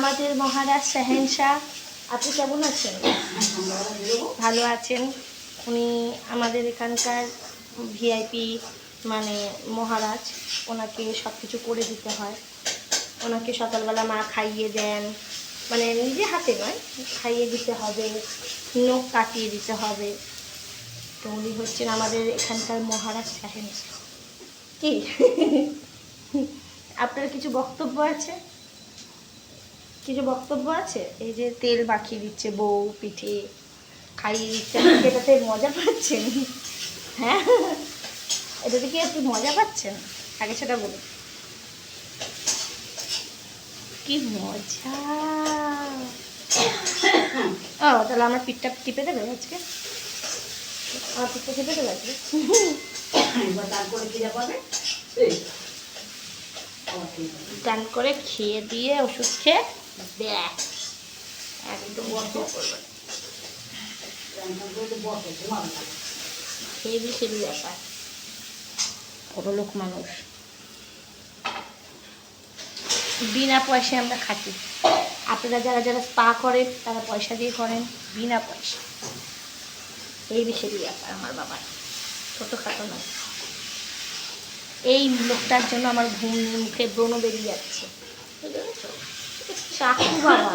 আমাদের মহারাজ শাহেনশাহ। আপনি কেমন আছেন? ভালো আছেন। উনি আমাদের এখানকার ভিআইপি, মানে মহারাজ। ওনাকে সব কিছু করে দিতে হয়। ওনাকে সকালবেলা মা খাইয়ে দেন, মানে নিজে হাতে নয়, খাইয়ে দিতে হবে, নখ কাটিয়ে দিতে হবে। তো উনি হচ্ছেন আমাদের এখানকার মহারাজ শাহেনশাহ। কি আপনার কিছু বক্তব্য আছে? কিছু বক্তব্য আছে? এই যে তেল মাখিয়ে দিচ্ছে বউ, পিঠে খাইয়ে দিচ্ছে, এটাতে মজা পাচ্ছেন? হ্যাঁ, এটাতে কি আপনি মজা পাচ্ছেন? আগে সেটা বলুন। কি মজা! ও তাহলে আমার পিঠটা টিপে দেবে আজকে? আমার পিঠটা টিপে দেবে আজকে? গান করে খেয়ে দিয়ে ওষুধ খেয়ে দেখ একদম বন্ধ করবে। হেবি হেবি ব্যাপার, বড় লোক মানুষ। বিনা পয়সায় আমরা খাটি। আপনারা যারা যারা স্পা করেন তারা পয়সা দিয়ে করেন, বিনা পয়সা। হেবি হেবি ব্যাপার আমার বাবার, ছোটোখাটো না। এই লোকটার জন্য আমার ঘুম মুখে ব্রণ বেরিয়ে যাচ্ছে, চাকু বাবা।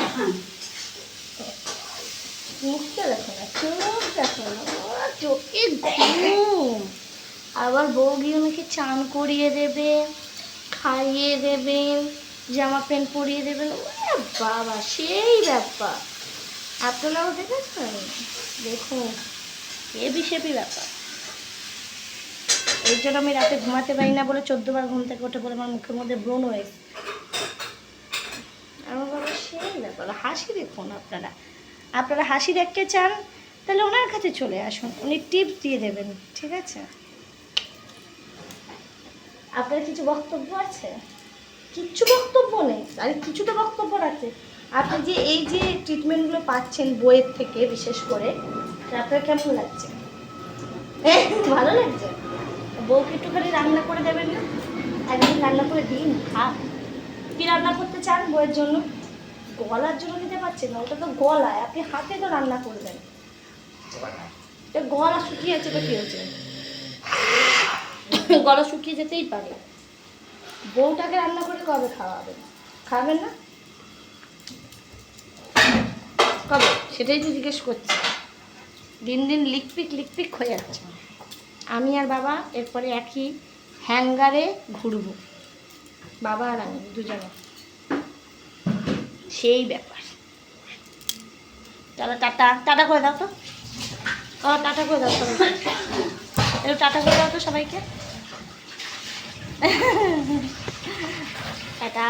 মুখটা দেখো না, চোখ দেখো না, চোখে ঘুম। আবার বউ গিয়ে ওনাকে চান করিয়ে দেবে, খাইয়ে দেবেন, জামা প্যান্ট পরিয়ে দেবেন। বাবা সেই ব্যাপার, আপনারাও দেখেছেন? দেখুন হেবি হেবি ব্যাপার। এই জন্য আমি রাতে ঘুমাতে পারি না বলে 14 বার ঘুম থেকে ওঠে বলে আমার মুখের মধ্যে ব্রণ হয়েছে। আমার বাবা সেই ব্যাপার। হাসি দেখুন, আপনারা হাসি দেখতে চান তাহলে ওনার কাছে চলে আসুন, উনি টিপস দিয়ে দেবেন, ঠিক আছে? আপনার কিছু বক্তব্য আছে? কিচ্ছু বক্তব্য নেই? আরে কিছু তো বক্তব্য আছে। আপনি যে এই যে ট্রিটমেন্টগুলো পাচ্ছেন বইয়ের থেকে, বিশেষ করে আপনার কেমন লাগছে? ভালো লাগছে? বউকে একটুখানি রান্না করে দেবেন না? একদিন রান্না করে দিন, খান। কী রান্না করতে চান বউয়ের জন্য? গলার জন্য দিতে পারছেন না, ওটা তো গলায়, আপনি হাতে তো রান্না করবেন। গলা শুকিয়ে আছে তো কী হয়েছে? গলা শুকিয়ে যেতেই পারে। বউটাকে রান্না করে কবে খাওয়াবেন? খাবেন না কবে? সেটাই তো জিজ্ঞেস করছি। দিন দিন লিকপিক হয়ে যাচ্ছে। আমি আর বাবা এরপরে একই হ্যাঙ্গারে ঘুরবো, বাবা আর আমি দুজনে। সেই ব্যাপার। তাহলে টাটা টাটা করে দাও তো। ও টাটা করে দাও সবাইকে, একটু টাটা করে দাও তো সবাইকে। টাটা।